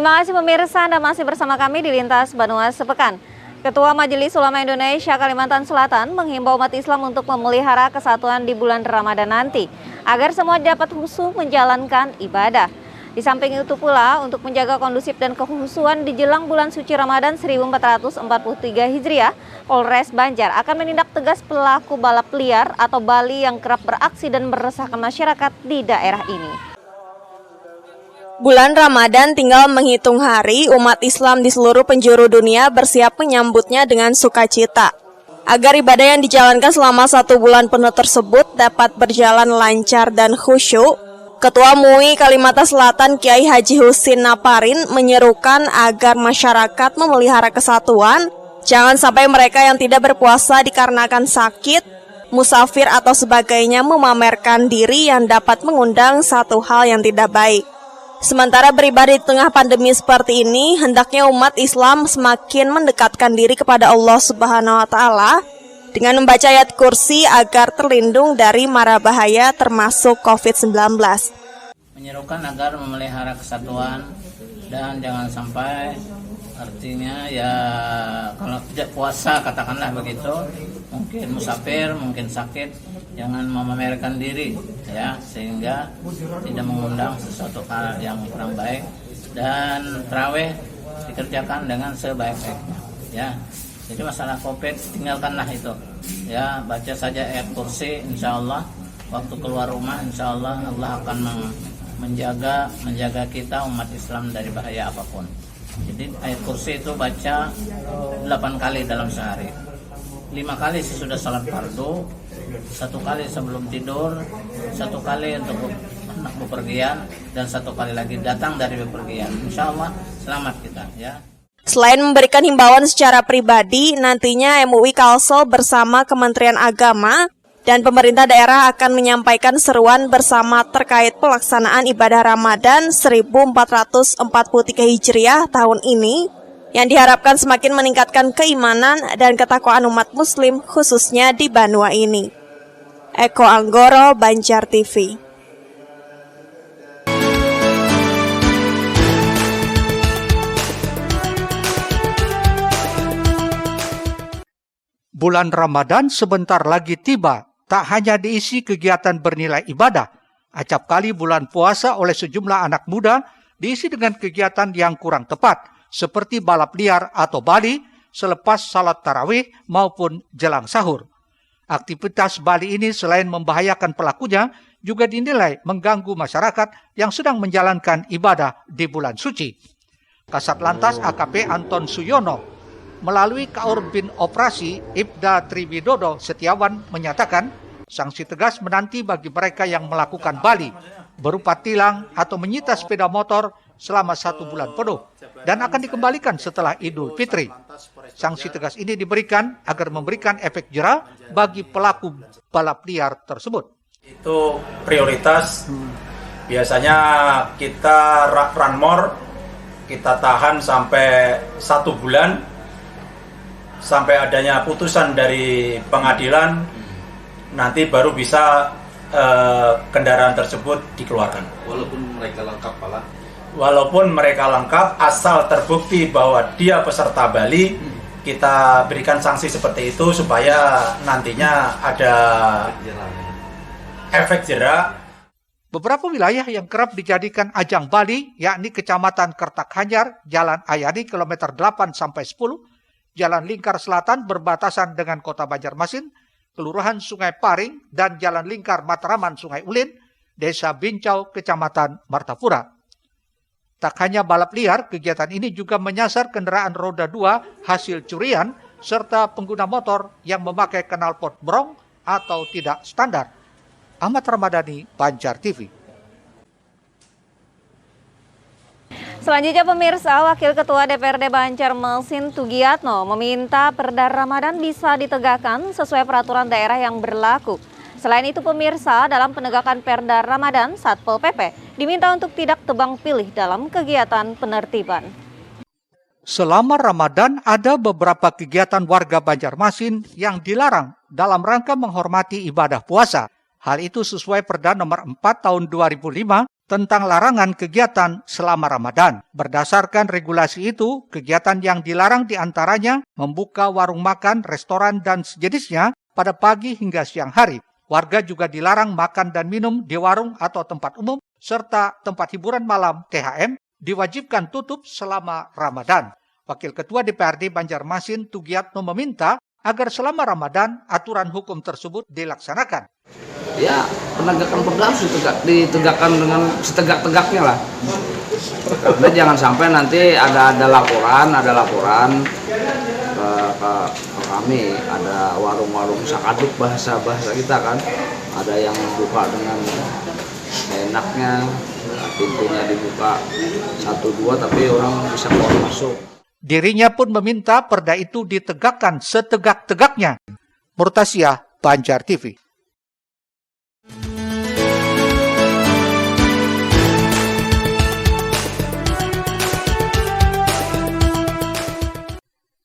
Terima kasih pemirsa, Anda masih bersama kami di Lintas Banua Sepekan. Ketua Majelis Ulama Indonesia Kalimantan Selatan menghimbau umat Islam untuk memelihara kesatuan di bulan Ramadan nanti, agar semua dapat khusyuk menjalankan ibadah. Di samping itu pula, untuk menjaga kondusif dan kehusuan di jelang bulan suci Ramadan 1443 Hijriah, Polres Banjar akan menindak tegas pelaku balap liar atau Bali yang kerap beraksi dan meresahkan masyarakat di daerah ini. Bulan Ramadan tinggal menghitung hari, umat Islam di seluruh penjuru dunia bersiap menyambutnya dengan sukacita. Agar ibadah yang dijalankan selama 1 bulan penuh tersebut dapat berjalan lancar dan khusyuk, Ketua MUI Kalimantan Selatan Kiai Haji Husin Naparin menyerukan agar masyarakat memelihara kesatuan, jangan sampai mereka yang tidak berpuasa dikarenakan sakit, musafir atau sebagainya memamerkan diri yang dapat mengundang satu hal yang tidak baik. Sementara beribadah di tengah pandemi seperti ini, hendaknya umat Islam semakin mendekatkan diri kepada Allah Subhanahu wa Ta'ala dengan membaca ayat kursi agar terlindung dari mara bahaya termasuk COVID-19. Menyerukan agar memelihara kesatuan dan jangan sampai, artinya ya kalau tidak puasa katakanlah begitu, mungkin musafir, mungkin sakit, jangan memamerkan diri ya, sehingga tidak mengundang sesuatu hal yang kurang baik, dan tarawih dikerjakan dengan sebaik-baiknya ya. Jadi masalah COVID tinggalkanlah itu ya, baca saja ayat kursi, insya Allah waktu keluar rumah insya Allah Allah akan menjaga kita umat Islam dari bahaya apapun. Jadi ayat kursi itu baca 8 kali dalam sehari, 5 kali sesudah salat fardu, 1 kali sebelum tidur, 1 kali untuk bepergian, dan 1 kali lagi datang dari bepergian. Insya Allah selamat kita ya. Selain memberikan himbauan secara pribadi, nantinya MUI Kalsel bersama Kementerian Agama dan pemerintah daerah akan menyampaikan seruan bersama terkait pelaksanaan ibadah Ramadan 1443 Hijriah tahun ini, yang diharapkan semakin meningkatkan keimanan dan ketakwaan umat muslim khususnya di Banua ini. Eko Anggoro, Banjar TV. Bulan Ramadan sebentar lagi tiba, tak hanya diisi kegiatan bernilai ibadah. Acap kali bulan puasa oleh sejumlah anak muda diisi dengan kegiatan yang kurang tepat, seperti balap liar atau Bali selepas salat tarawih maupun jelang sahur. Aktivitas Bali ini selain membahayakan pelakunya, juga dinilai mengganggu masyarakat yang sedang menjalankan ibadah di bulan suci. Kasat Lantas AKP Anton Suyono melalui Kaurbin Operasi Ibda Triwidodo Setiawan menyatakan sanksi tegas menanti bagi mereka yang melakukan Bali berupa tilang atau menyita sepeda motor selama 1 bulan penuh dan akan dikembalikan setelah Idul Fitri. Sanksi tegas ini diberikan agar memberikan efek jera bagi pelaku balap liar tersebut. Itu prioritas. Biasanya kita run more, kita tahan sampai 1 bulan, sampai adanya putusan dari pengadilan, nanti baru bisa kendaraan tersebut dikeluarkan. Walaupun mereka lengkap, asal terbukti bahwa dia peserta Bali, kita berikan sanksi seperti itu supaya nantinya ada efek jera. Beberapa wilayah yang kerap dijadikan ajang Bali, yakni Kecamatan Kertakhanyar, Jalan Ayani kilometer 8-10, Jalan Lingkar Selatan berbatasan dengan Kota Banjarmasin, Kelurahan Sungai Paring, dan Jalan Lingkar Matraman Sungai Ulin, Desa Bincau, Kecamatan Martapura. Tak hanya balap liar, kegiatan ini juga menyasar kendaraan roda 2 hasil curian, serta pengguna motor yang memakai knalpot brong atau tidak standar. Ahmad Ramadhani, Banjar TV. Selanjutnya pemirsa, Wakil Ketua DPRD Banjarmasin Tugiyatno meminta Perda Ramadan bisa ditegakkan sesuai peraturan daerah yang berlaku. Selain itu pemirsa, dalam penegakan Perda Ramadan, Satpol PP diminta untuk tidak tebang pilih dalam kegiatan penertiban. Selama Ramadan ada beberapa kegiatan warga Banjarmasin yang dilarang dalam rangka menghormati ibadah puasa. Hal itu sesuai Perda nomor 4 tahun 2005 tentang larangan kegiatan selama Ramadan. Berdasarkan regulasi itu, kegiatan yang dilarang diantaranya membuka warung makan, restoran, dan sejenisnya pada pagi hingga siang hari. Warga juga dilarang makan dan minum di warung atau tempat umum, serta tempat hiburan malam THM diwajibkan tutup selama Ramadan. Wakil Ketua DPRD Banjarmasin Tugiatno meminta agar selama Ramadan aturan hukum tersebut dilaksanakan. Ya, penegakan perda harus ditegakkan dengan setegak-tegaknya lah. Karena jangan sampai nanti ada laporan ke kami, ada warung-warung sakaduk bahasa kita kan, ada yang buka dengan enaknya, pintunya dibuka 1-2 tapi orang bisa keluar masuk. Dirinya pun meminta perda itu ditegakkan setegak-tegaknya. Murtasyah, Banjar TV.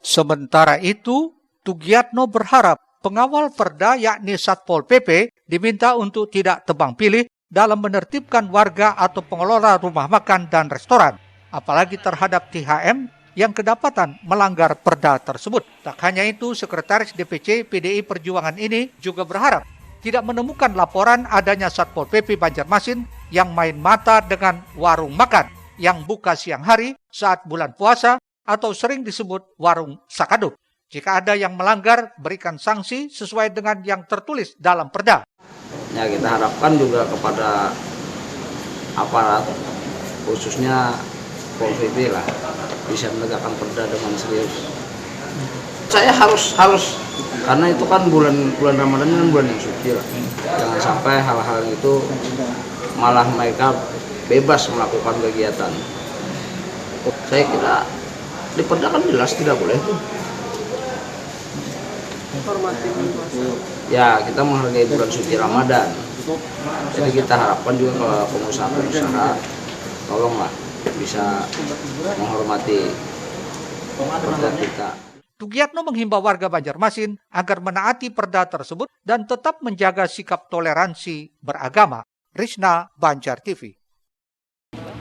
Sementara itu, Tugiatno berharap pengawal perda yakni Satpol PP diminta untuk tidak tebang pilih dalam menertibkan warga atau pengelola rumah makan dan restoran, apalagi terhadap THM yang kedapatan melanggar perda tersebut. Tak hanya itu, Sekretaris DPC PDI Perjuangan ini juga berharap tidak menemukan laporan adanya Satpol PP Banjarmasin yang main mata dengan warung makan yang buka siang hari saat bulan puasa atau sering disebut warung sakaduk. Jika ada yang melanggar, berikan sanksi sesuai dengan yang tertulis dalam perda. Ya, kita harapkan juga kepada aparat, khususnya Pol PP lah, bisa menegakkan perda dengan serius. Saya harus karena itu kan bulan Ramadan kan bulan yang suci lah. Jangan sampai hal-hal itu malah mereka bebas melakukan kegiatan. Saya kira di perda kan jelas tidak boleh tuh. Ya, kita menghargai bulan suci Ramadan. Jadi kita harapkan juga ke pengusaha-pengusaha, tolonglah bisa menghormati perda kita. Tugiatno menghimbau warga Banjarmasin agar menaati perda tersebut dan tetap menjaga sikap toleransi beragama. Risna, Banjar TV.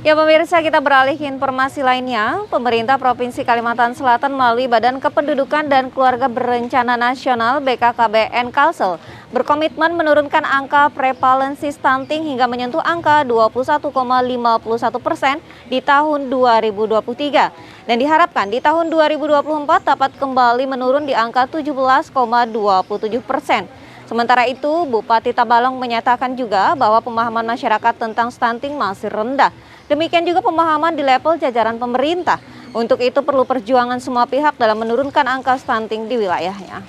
Ya pemirsa, kita beralih ke informasi lainnya. Pemerintah Provinsi Kalimantan Selatan melalui Badan Kependudukan dan Keluarga Berencana Nasional BKKBN Kalsel berkomitmen menurunkan angka prevalensi stunting hingga menyentuh angka 21,51% di tahun 2023. Dan diharapkan di tahun 2024 dapat kembali menurun di angka 17,27%. Sementara itu, Bupati Tabalong menyatakan juga bahwa pemahaman masyarakat tentang stunting masih rendah. Demikian juga pemahaman di level jajaran pemerintah. Untuk itu perlu perjuangan semua pihak dalam menurunkan angka stunting di wilayahnya.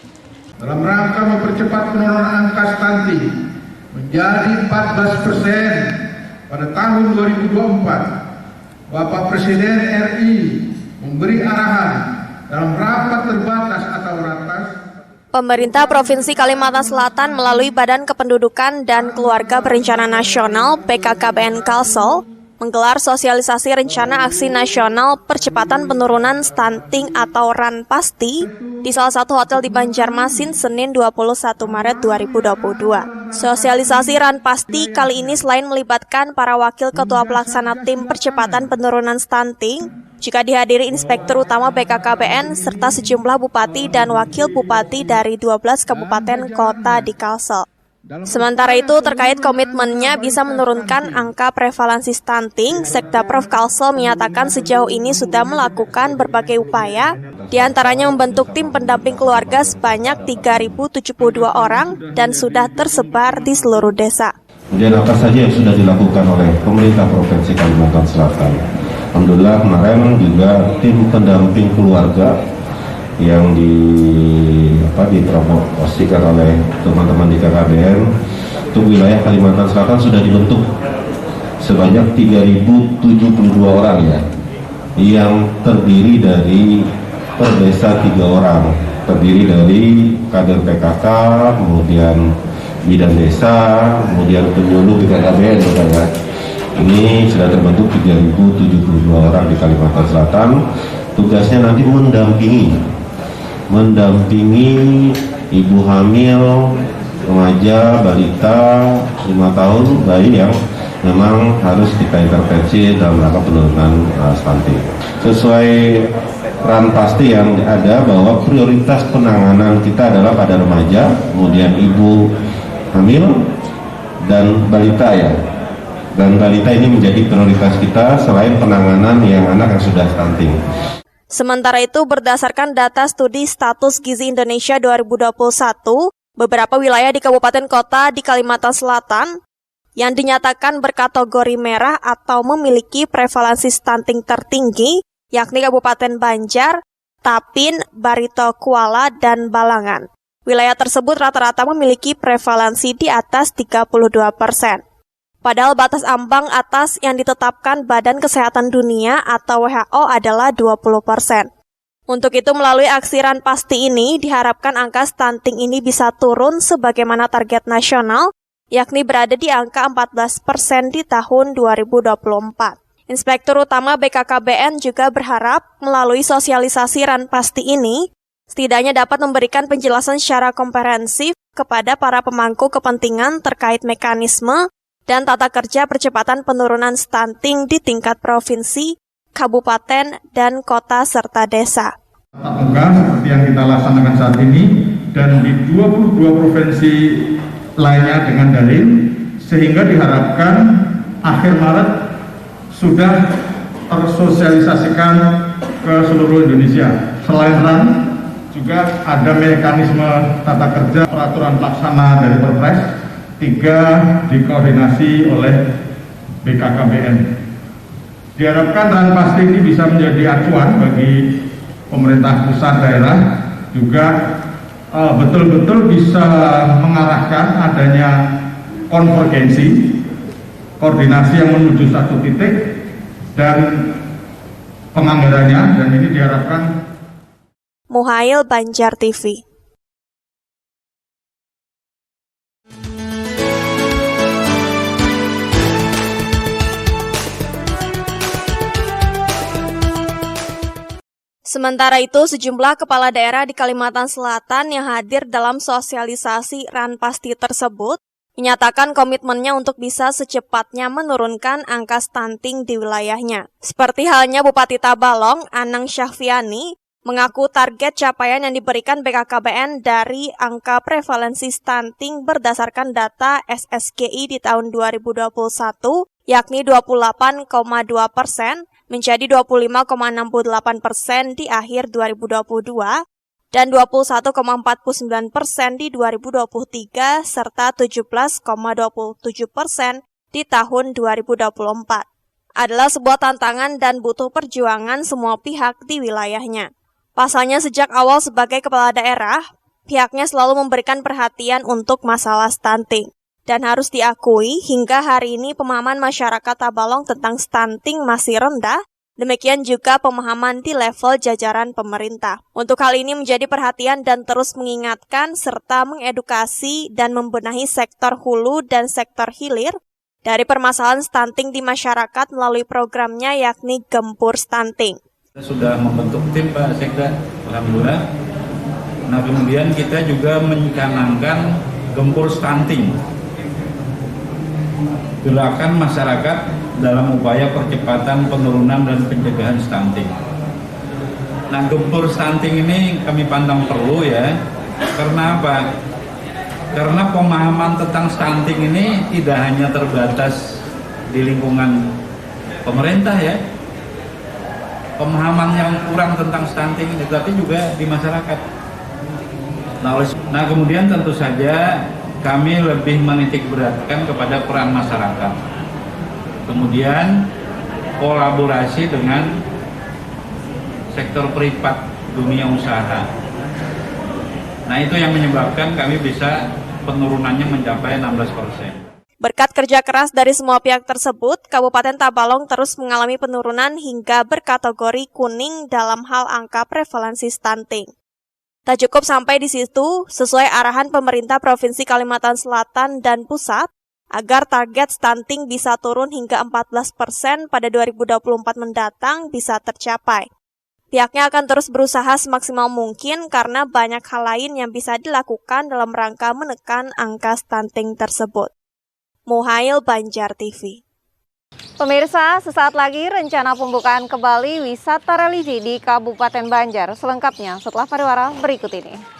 Dalam rangka mempercepat penurunan angka stunting menjadi 14% pada tahun 2024, Bapak Presiden RI memberi arahan dalam rapat terbatas atau ratas. Pemerintah Provinsi Kalimantan Selatan melalui Badan Kependudukan dan Keluarga Berencana Nasional BKKBN Kalsel menggelar sosialisasi rencana aksi nasional percepatan penurunan stunting atau RAN-PASTI di salah satu hotel di Banjarmasin Senin 21 Maret 2022. Sosialisasi RAN-PASTI kali ini selain melibatkan para wakil ketua pelaksana tim percepatan penurunan stunting, jika dihadiri Inspektur Utama BKKBN serta sejumlah bupati dan wakil bupati dari 12 kabupaten kota di Kalsel. Sementara itu, terkait komitmennya bisa menurunkan angka prevalensi stunting, Sekda Prof Kalsel menyatakan sejauh ini sudah melakukan berbagai upaya, diantaranya membentuk tim pendamping keluarga sebanyak 3.072 orang dan sudah tersebar di seluruh desa. Kemudian apa saja yang sudah dilakukan oleh pemerintah Provinsi Kalimantan Selatan? Alhamdulillah kemarin juga tim pendamping keluarga yang dipromosikan oleh teman-teman di KKBN untuk wilayah Kalimantan Selatan sudah dibentuk sebanyak 3.072 orang ya, yang terdiri dari per desa 3 orang, terdiri dari kader PKK, kemudian bidan desa, kemudian penyuluh BKKBN ya. Ini sudah terbentuk 3.072 orang di Kalimantan Selatan. Tugasnya nanti mendampingi ibu hamil, remaja, balita, 5 tahun, bayi yang memang harus kita intervensi dalam rangka penurunan stunting. Sesuai Ranpasti yang ada bahwa prioritas penanganan kita adalah pada remaja, kemudian ibu hamil dan balita ya. Dan balita ini menjadi prioritas kita selain penanganan yang anak yang sudah stunting. Sementara itu, berdasarkan data studi status gizi Indonesia 2021, beberapa wilayah di kabupaten kota di Kalimantan Selatan yang dinyatakan berkategori merah atau memiliki prevalensi stunting tertinggi, yakni Kabupaten Banjar, Tapin, Barito Kuala, dan Balangan. Wilayah tersebut rata-rata memiliki prevalensi di atas 32%. Padahal batas ambang atas yang ditetapkan Badan Kesehatan Dunia atau WHO adalah 20%. Untuk itu, melalui aksi Ranpasti ini, diharapkan angka stunting ini bisa turun sebagaimana target nasional, yakni berada di angka 14% di tahun 2024. Inspektur Utama BKKBN juga berharap melalui sosialisasi Ranpasti ini, setidaknya dapat memberikan penjelasan secara komprehensif kepada para pemangku kepentingan terkait mekanisme dan tata kerja percepatan penurunan stunting di tingkat provinsi, kabupaten, dan kota serta desa. Tatap muka seperti yang kita laksanakan saat ini dan di 22 provinsi lainnya dengan daring, sehingga diharapkan akhir Maret sudah tersosialisasikan ke seluruh Indonesia. Selain RAN, juga ada mekanisme tata kerja peraturan pelaksana dari Perpres 3 dikoordinasi oleh BKKBN. Diharapkan Ranpasti ini bisa menjadi acuan bagi pemerintah pusat daerah, juga betul-betul bisa mengarahkan adanya konvergensi, koordinasi yang menuju satu titik, dan penganggarannya, dan ini diharapkan. Muhail, Banjar TV. Sementara itu, sejumlah kepala daerah di Kalimantan Selatan yang hadir dalam sosialisasi Ranpasti tersebut menyatakan komitmennya untuk bisa secepatnya menurunkan angka stunting di wilayahnya. Seperti halnya Bupati Tabalong, Anang Syahfiani, mengaku target capaian yang diberikan BKKBN dari angka prevalensi stunting berdasarkan data SSGI di tahun 2021, yakni 28,2%, menjadi 25,68% di akhir 2022, dan 21,49% di 2023, serta 17,27% di tahun 2024. Adalah sebuah tantangan dan butuh perjuangan semua pihak di wilayahnya. Pasalnya sejak awal sebagai kepala daerah, pihaknya selalu memberikan perhatian untuk masalah stunting. Dan harus diakui, hingga hari ini pemahaman masyarakat Tabalong tentang stunting masih rendah, demikian juga pemahaman di level jajaran pemerintah. Untuk hal ini menjadi perhatian dan terus mengingatkan serta mengedukasi dan membenahi sektor hulu dan sektor hilir dari permasalahan stunting di masyarakat melalui programnya yakni Gempur Stunting. Kita sudah membentuk tim Pak Sekda, alhamdulillah. Nah kemudian kita juga mencanangkan Gempur Stunting, gerakan masyarakat dalam upaya percepatan penurunan dan pencegahan stunting. Nah, Gempur Stunting ini kami pandang perlu ya. Karena apa? Karena pemahaman tentang stunting ini tidak hanya terbatas di lingkungan pemerintah ya. Pemahaman yang kurang tentang stunting ini, tapi juga di masyarakat. Nah, kemudian tentu saja kami lebih menitikberatkan kepada peran masyarakat. Kemudian kolaborasi dengan sektor privat dunia usaha. Nah itu yang menyebabkan kami bisa penurunannya mencapai 16%. Berkat kerja keras dari semua pihak tersebut, Kabupaten Tabalong terus mengalami penurunan hingga berkategori kuning dalam hal angka prevalensi stunting. Tak cukup sampai di situ, sesuai arahan pemerintah Provinsi Kalimantan Selatan dan Pusat, agar target stunting bisa turun hingga 14% pada 2024 mendatang bisa tercapai. Pihaknya akan terus berusaha semaksimal mungkin karena banyak hal lain yang bisa dilakukan dalam rangka menekan angka stunting tersebut. Muhail, Banjar TV. Pemirsa, sesaat lagi rencana pembukaan kembali wisata religi di Kabupaten Banjar. Selengkapnya setelah pariwara berikut ini.